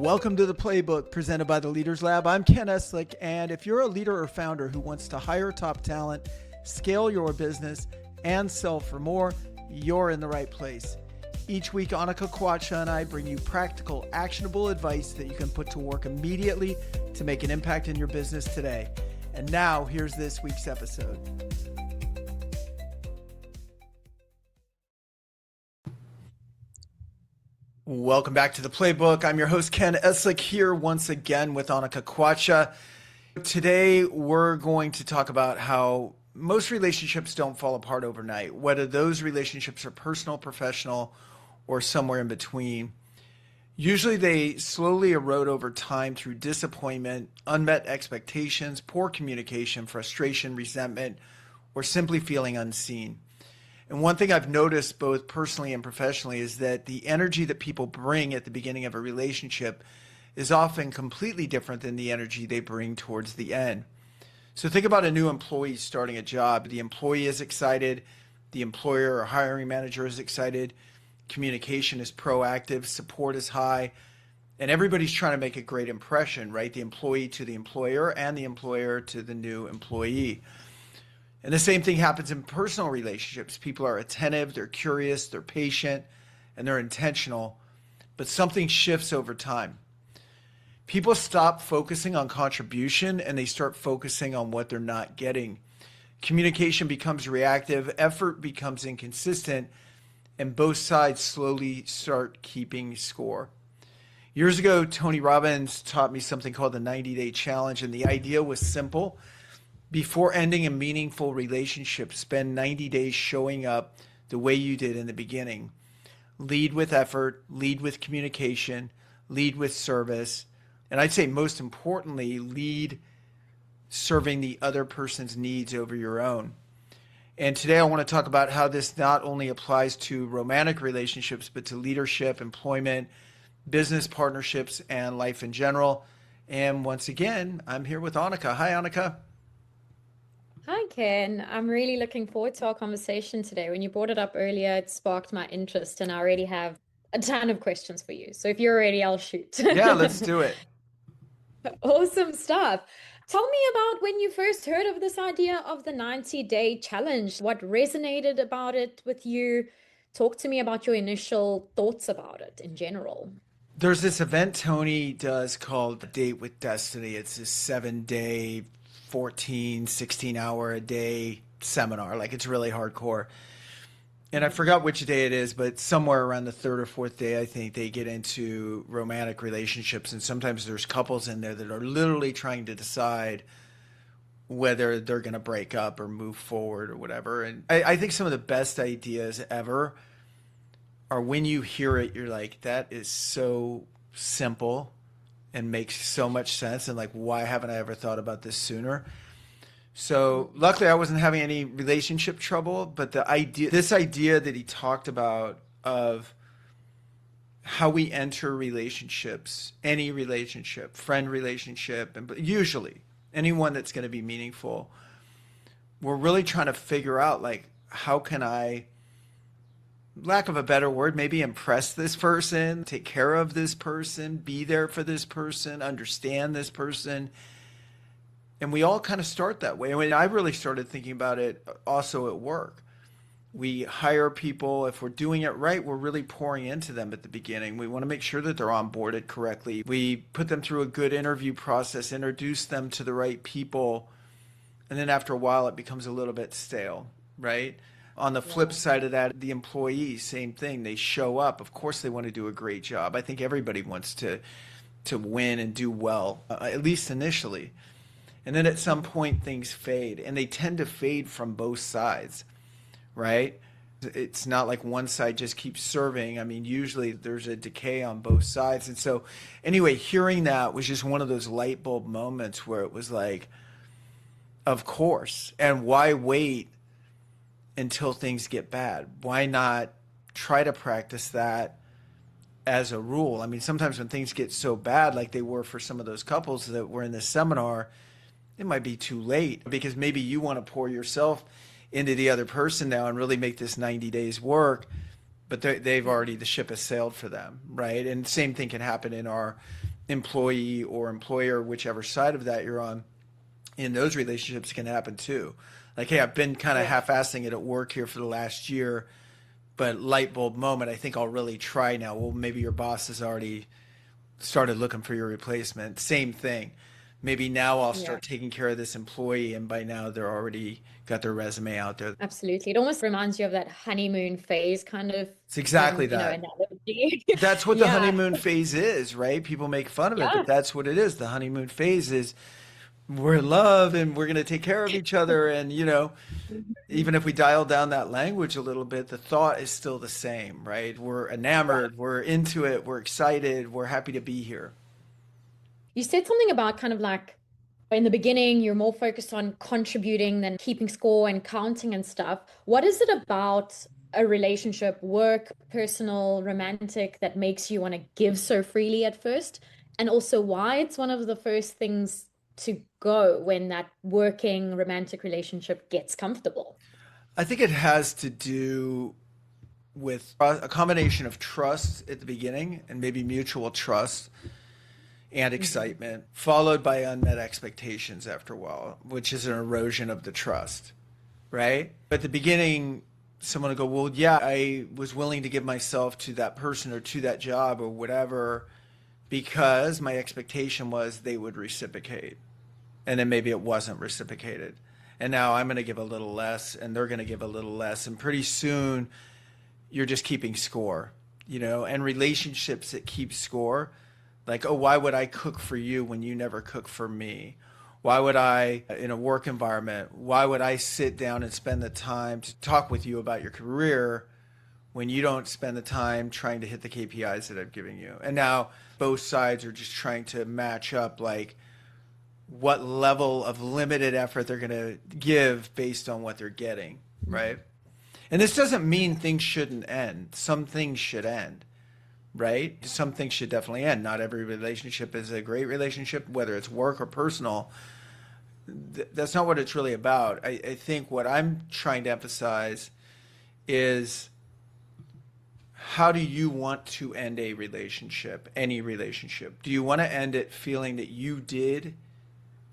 Welcome to the Playbook presented by the Leaders Lab. I'm Ken Eslick, and if you're a leader or founder who wants to hire top talent, scale your business, and sell for more, you're in the right place. Each week, Onika Kwatsha and I bring you practical, actionable advice that you can put to work immediately to make an impact in your business today. And now, here's this week's episode. Welcome back to the Playbook. I'm your host, Ken Eslick, here once again with Onika Kwatsha. Today, we're going to talk about how most relationships don't fall apart overnight, whether those relationships are personal, professional, or somewhere in between. Usually they slowly erode over time through disappointment, unmet expectations, poor communication, frustration, resentment, or simply feeling unseen. And one thing I've noticed both personally and professionally is that the energy that people bring at the beginning of a relationship is often completely different than the energy they bring towards the end. So think about a new employee starting a job. The employee is excited, the employer or hiring manager is excited, communication is proactive, support is high, and everybody's trying to make a great impression, right? The employee to the employer and the employer to the new employee. And the same thing happens in personal relationships. People are attentive, they're curious, they're patient, and they're intentional, but something shifts over time. People stop focusing on contribution and they start focusing on what they're not getting. Communication becomes reactive, effort becomes inconsistent, and both sides slowly start keeping score. Years ago, Tony Robbins taught me something called the 90-day challenge, and the idea was simple. Before ending a meaningful relationship, spend 90 days showing up the way you did in the beginning. Lead with effort, lead with communication, lead with service, and I'd say most importantly, lead serving the other person's needs over your own. And today I want to talk about how this not only applies to romantic relationships, but to leadership, employment, business partnerships, and life in general. And once again, I'm here with Onika. Hi, Onika. Hi, Ken. I'm really looking forward to our conversation today. When you brought it up earlier, it sparked my interest, and I already have a ton of questions for you. So if you're ready, I'll shoot. Yeah, let's do it. Awesome stuff. Tell me about when you first heard of this idea of the 90-day challenge. What resonated about it with you? Talk to me about your initial thoughts about it in general. There's this event Tony does called Date with Destiny. It's a 7-day 14, 16 hour a day seminar. Like, it's really hardcore. And I forgot which day it is, but somewhere around the third or fourth day, I think they get into romantic relationships. And sometimes there's couples in there that are literally trying to decide whether they're going to break up or move forward or whatever. And I think some of the best ideas ever are when you hear it, you're like, that is so simple and makes so much sense, and like, why haven't I ever thought about this sooner? So luckily I wasn't having any relationship trouble, but this idea that he talked about of how we enter relationships, any relationship, friend relationship, and usually anyone that's going to be meaningful, we're really trying to figure out, like, how can I, lack of a better word, maybe impress this person, take care of this person, be there for this person, understand this person. And we all kind of start that way. I mean, I really started thinking about it also at work. We hire people. If we're doing it right, we're really pouring into them at the beginning. We want to make sure that they're onboarded correctly. We put them through a good interview process, introduce them to the right people. And then after a while, it becomes a little bit stale, right? On the flip side of that, the employees, same thing. They show up. Of course, they want to do a great job. I think everybody wants to win and do well, at least initially. And then at some point, things fade. And they tend to fade from both sides, right? It's not like one side just keeps serving. I mean, usually there's a decay on both sides. And so anyway, hearing that was just one of those light bulb moments where it was like, of course. And why wait until things get bad? Why not try to practice that as a rule? I mean, sometimes when things get so bad, like they were for some of those couples that were in this seminar, it might be too late, because maybe you want to pour yourself into the other person now and really make this 90 days work, but the ship has sailed for them, right? And same thing can happen in our employee or employer, whichever side of that you're on, in those relationships can happen too. Like, hey, I've been kind of Yeah. half-assing it at work here for the last year, but light bulb moment, I think I'll really try now. Well, maybe your boss has already started looking for your replacement. Same thing. Maybe now I'll Yeah. start taking care of this employee, and by now they're already got their resume out there. Absolutely. It almost reminds you of that honeymoon phase kind of, It's exactly that. analogy. That's what the Yeah. honeymoon phase is, right? People make fun of it, but Yeah. that's what it is. The honeymoon phase is we're in love and we're going to take care of each other. And, even if we dial down that language a little bit, the thought is still the same, right? We're enamored, we're into it, we're excited, we're happy to be here. You said something about kind of like in the beginning, you're more focused on contributing than keeping score and counting and stuff. What is it about a relationship, work, personal, romantic, that makes you want to give so freely at first? And also why it's one of the first things to go when that working romantic relationship gets comfortable? I think it has to do with a combination of trust at the beginning and maybe mutual trust and Mhm. excitement, followed by unmet expectations after a while, which is an erosion of the trust, right? At the beginning, someone will go, well, yeah, I was willing to give myself to that person or to that job or whatever because my expectation was they would reciprocate. And then maybe it wasn't reciprocated. And now I'm going to give a little less and they're going to give a little less. And pretty soon you're just keeping score, and relationships that keep score. Like, oh, why would I cook for you when you never cook for me? Why would I, in a work environment, why would I sit down and spend the time to talk with you about your career when you don't spend the time trying to hit the KPIs that I'm giving you? And now both sides are just trying to match up, like, what level of limited effort they're going to give based on what they're getting, right? And this doesn't mean things shouldn't end. Some things should end, right? Some things should definitely end. Not every relationship is a great relationship, whether it's work or personal. That's not what it's really about. I think what I'm trying to emphasize is how do you want to end a relationship, any relationship? Do you want to end it feeling that you did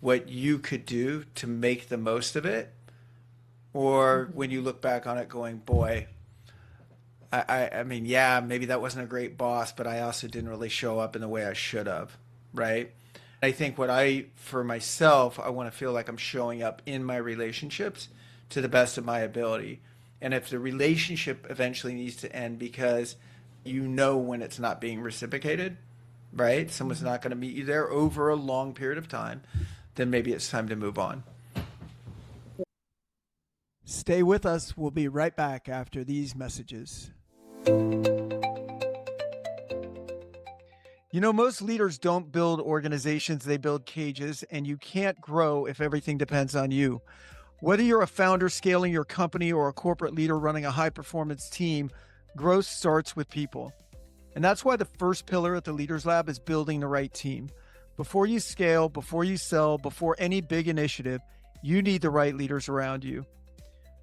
what you could do to make the most of it? Or when you look back on it going, boy, I mean, yeah, maybe that wasn't a great boss, but I also didn't really show up in the way I should have, right? I think for myself, I want to feel like I'm showing up in my relationships to the best of my ability. And if the relationship eventually needs to end because when it's not being reciprocated, right? Someone's not going to meet you there over a long period of time, then maybe it's time to move on. Stay with us. We'll be right back after these messages. Most leaders don't build organizations, they build cages, and you can't grow if everything depends on you. Whether you're a founder scaling your company or a corporate leader running a high-performance team, growth starts with people. And that's why the first pillar at the Leaders Lab is building the right team. Before you scale, before you sell, before any big initiative, you need the right leaders around you.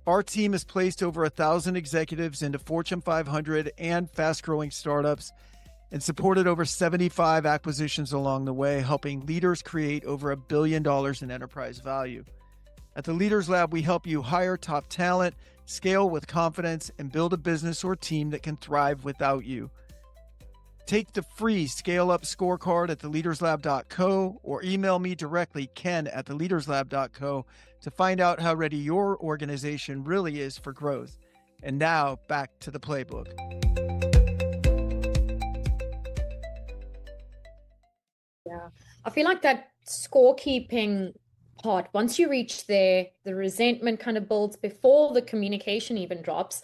Our team has placed over 1,000 executives into Fortune 500 and fast-growing startups and supported over 75 acquisitions along the way, helping leaders create over $1 billion in enterprise value. At the Leaders Lab, we help you hire top talent, scale with confidence, and build a business or team that can thrive without you. Take the free Scale Up scorecard at theleaderslab.co or email me directly, ken@theleaderslab.co, to find out how ready your organization really is for growth. And now, back to the playbook. Yeah. I feel like that scorekeeping part, once you reach there, the resentment kind of builds before the communication even drops.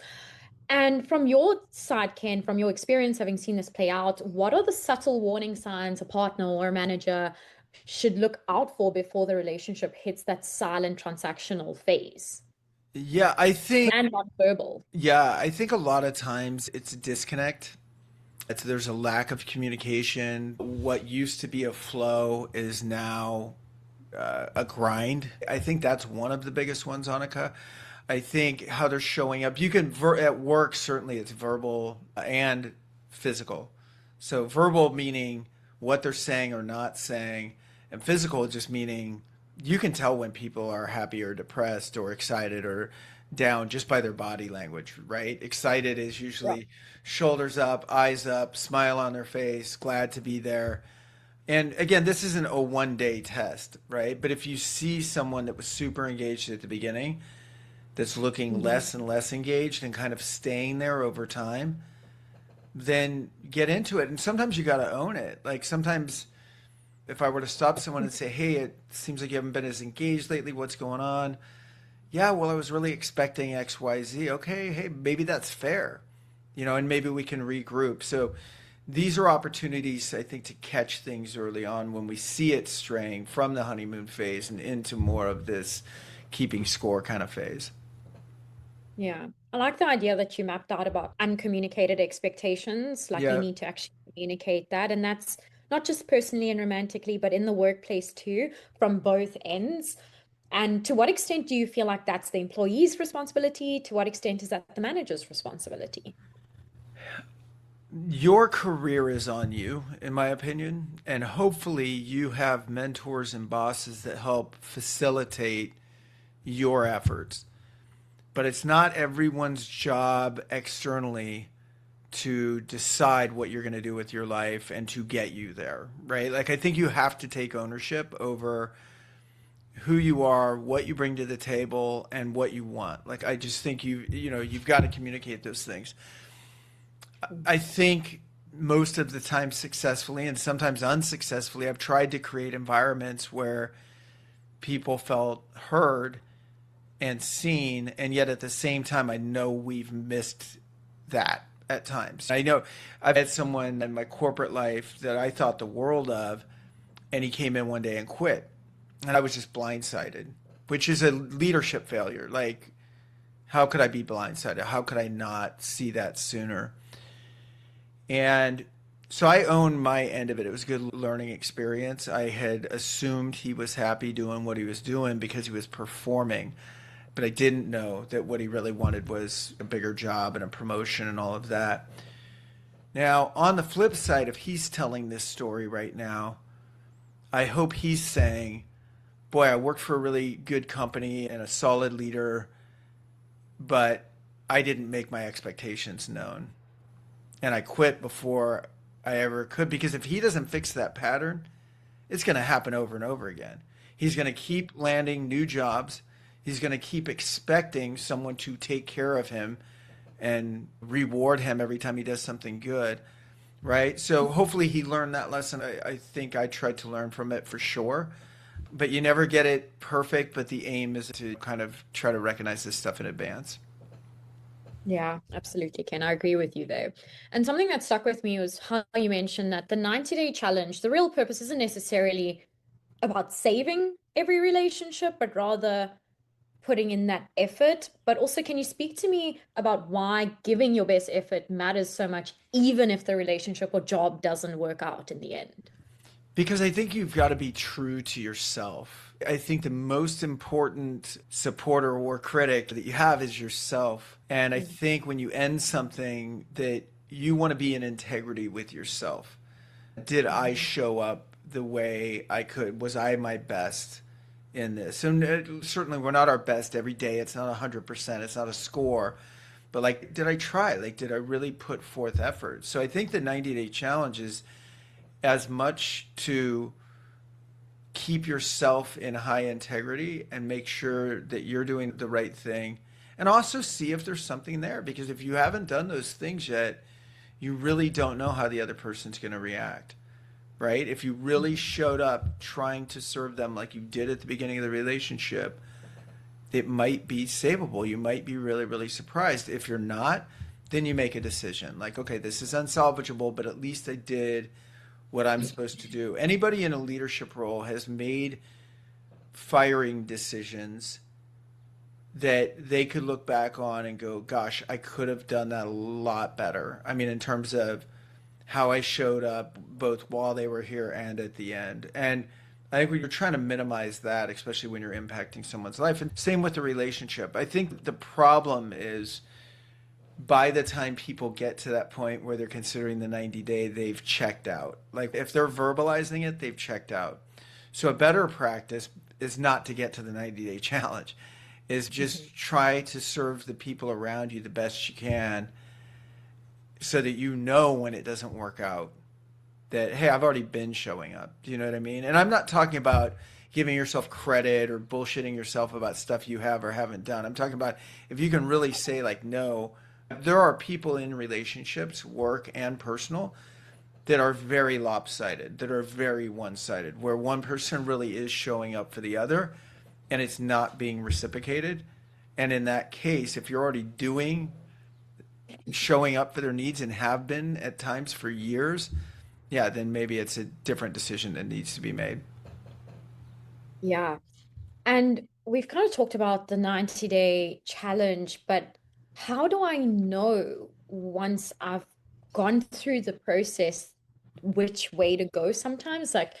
And from your side, Ken, from your experience having seen this play out, what are the subtle warning signs a partner or a manager should look out for before the relationship hits that silent transactional phase? Yeah, I think And nonverbal. Yeah, I think a lot of times it's a disconnect. There's a lack of communication. What used to be a flow is now a grind. I think that's one of the biggest ones, Annika. I think how they're showing up. You can at work, certainly it's verbal and physical. So verbal meaning what they're saying or not saying. And physical just meaning you can tell when people are happy or depressed or excited or down just by their body language, right? Excited is Yeah. usually shoulders up, eyes up, smile on their face, glad to be there. And again, this isn't a 1 day test, right? But if you see someone that was super engaged at the beginning that's looking Mhm. less and less engaged and kind of staying there over time, then get into it. And sometimes you got to own it. Like sometimes if I were to stop someone and say, "Hey, it seems like you haven't been as engaged lately. What's going on?" Yeah, well, I was really expecting X, Y, Z. Okay, hey, maybe that's fair, and maybe we can regroup. So these are opportunities, I think, to catch things early on when we see it straying from the honeymoon phase and into more of this keeping score kind of phase. Yeah. I like the idea that you mapped out about uncommunicated expectations. Like you Yeah. need to actually communicate that. And that's not just personally and romantically, but in the workplace too, from both ends. And to what extent do you feel like that's the employee's responsibility? To what extent is that the manager's responsibility? Your career is on you, in my opinion, and hopefully you have mentors and bosses that help facilitate your efforts. But it's not everyone's job externally to decide what you're going to do with your life and to get you there, right? Like I think you have to take ownership over who you are, what you bring to the table, and what you want. Like I just think you've got to communicate those things. I think most of the time successfully and sometimes unsuccessfully, I've tried to create environments where people felt heard and seen, and yet at the same time, I know we've missed that at times. I know I've had someone in my corporate life that I thought the world of, and he came in one day and quit, and I was just blindsided, which is a leadership failure. Like, how could I be blindsided? How could I not see that sooner? And so I own my end of it. It was a good learning experience. I had assumed he was happy doing what he was doing because he was performing, but I didn't know that what he really wanted was a bigger job and a promotion and all of that. Now, on the flip side, if he's telling this story right now, I hope he's saying, boy, I worked for a really good company and a solid leader, but I didn't make my expectations known. And I quit before I ever could. Because if he doesn't fix that pattern, it's going to happen over and over again. He's going to keep landing new jobs. He's going to keep expecting someone to take care of him and reward him every time he does something good, right? So hopefully he learned that lesson. I think I tried to learn from it for sure. But you never get it perfect, but the aim is to kind of try to recognize this stuff in advance. Yeah, absolutely, Ken. I agree with you there. And something that stuck with me was how you mentioned that the 90-day challenge, the real purpose isn't necessarily about saving every relationship, but rather putting in that effort. But also, can you speak to me about why giving your best effort matters so much, even if the relationship or job doesn't work out in the end? Because I think you've got to be true to yourself. I think the most important supporter or critic that you have is yourself. And I Mm. think when you end something that you want to be in integrity with yourself. Did I Mhm. show up the way I could? Was I my best in this? And certainly we're not our best every day. It's not 100%. It's not a score. But like, did I try? Like, did I really put forth effort? So I think the 90-day challenge is as much to keep yourself in high integrity and make sure that you're doing the right thing, and also see if there's something there, because if you haven't done those things yet, you really don't know how the other person's going to react, right? If you really showed up trying to serve them like you did at the beginning of the relationship, it might be savable. You might be really, really surprised. If you're not, then you make a decision like, okay, this is unsalvageable, but at least I did what I'm supposed to do. Anybody in a leadership role has made firing decisions that they could look back on and go, gosh, I could have done that a lot better. I mean, in terms of how I showed up both while they were here and at the end. And I think we're trying to minimize that, especially when you're impacting someone's life. And same with the relationship. I think the problem is by the time people get to that point where they're considering the 90-day, they've checked out. Like if they're verbalizing it, they've checked out. So a better practice is not to get to the 90-day challenge, is just try to serve the people around you the best you can so that you know when it doesn't work out that, hey, I've already been showing up. Do you know what I mean? And I'm not talking about giving yourself credit or bullshitting yourself about stuff you have or haven't done. I'm talking about if you can really say like, no, there are people in relationships, work and personal, that are very lopsided, that are very one-sided, where one person really is showing up for the other and it's not being reciprocated. And in that case, if you're already showing up for their needs and have been at times for years, yeah, then maybe it's a different decision that needs to be made. Yeah. And we've kind of talked about the 90-day challenge, but how do I know once I've gone through the process which way to go sometimes? Like,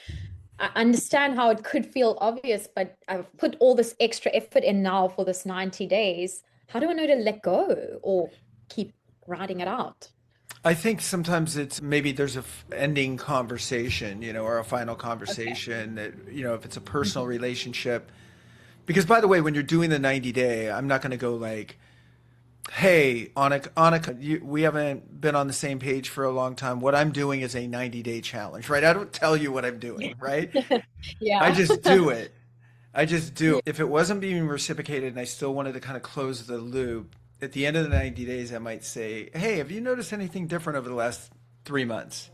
I understand how it could feel obvious, but I've put all this extra effort in now for this 90 days. How do I know to let go or keep riding it out? I think sometimes it's maybe there's a ending conversation, or a final conversation that, if it's a personal relationship, because by the way, when you're doing the 90-day, I'm not going to go like, hey, Onika, we haven't been on the same page for a long time. What I'm doing is a 90-day challenge, right? I don't tell you what I'm doing, right? Yeah. I just do it. If it wasn't being reciprocated and I still wanted to kind of close the loop, at the end of the 90 days, I might say, hey, have you noticed anything different over the last 3 months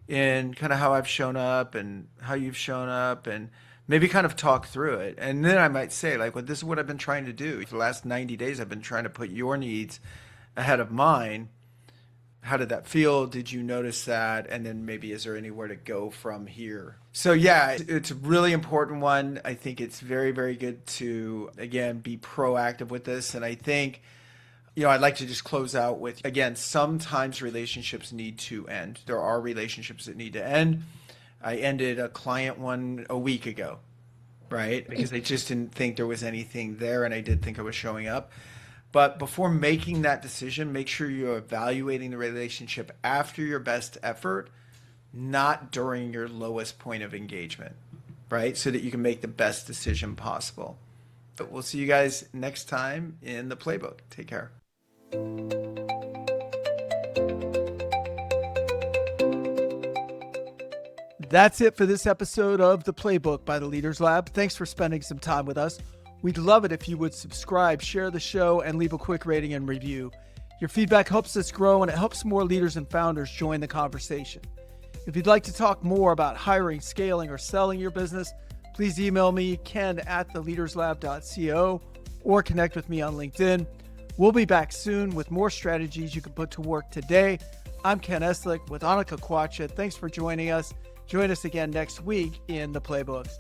in kind of how I've shown up and how you've shown up, and maybe kind of talk through it. And then I might say, like, well, this is what I've been trying to do. For the last 90 days, I've been trying to put your needs ahead of mine. How did that feel? Did you notice that? And then maybe is there anywhere to go from here? So yeah, it's a really important one. I think it's very, very good to, again, be proactive with this. And I think, I'd like to just close out with, again, sometimes relationships need to end. There are relationships that need to end. I ended a client one a week ago, right? Because I just didn't think there was anything there, and I did think I was showing up. But before making that decision, make sure you're evaluating the relationship after your best effort, not during your lowest point of engagement, right? So that you can make the best decision possible. But we'll see you guys next time in the Playbook. Take care. That's it for this episode of The Playbook by the Leaders Lab. Thanks for spending some time with us. We'd love it if you would subscribe, share the show, and leave a quick rating and review. Your feedback helps us grow, and it helps more leaders and founders join the conversation. If you'd like to talk more about hiring, scaling, or selling your business, please email me, ken@theleaderslab.co, or connect with me on LinkedIn. We'll be back soon with more strategies you can put to work today. I'm Ken Eslick with Onika Kwatsha. Thanks for joining us. Join us again next week in the Playbooks.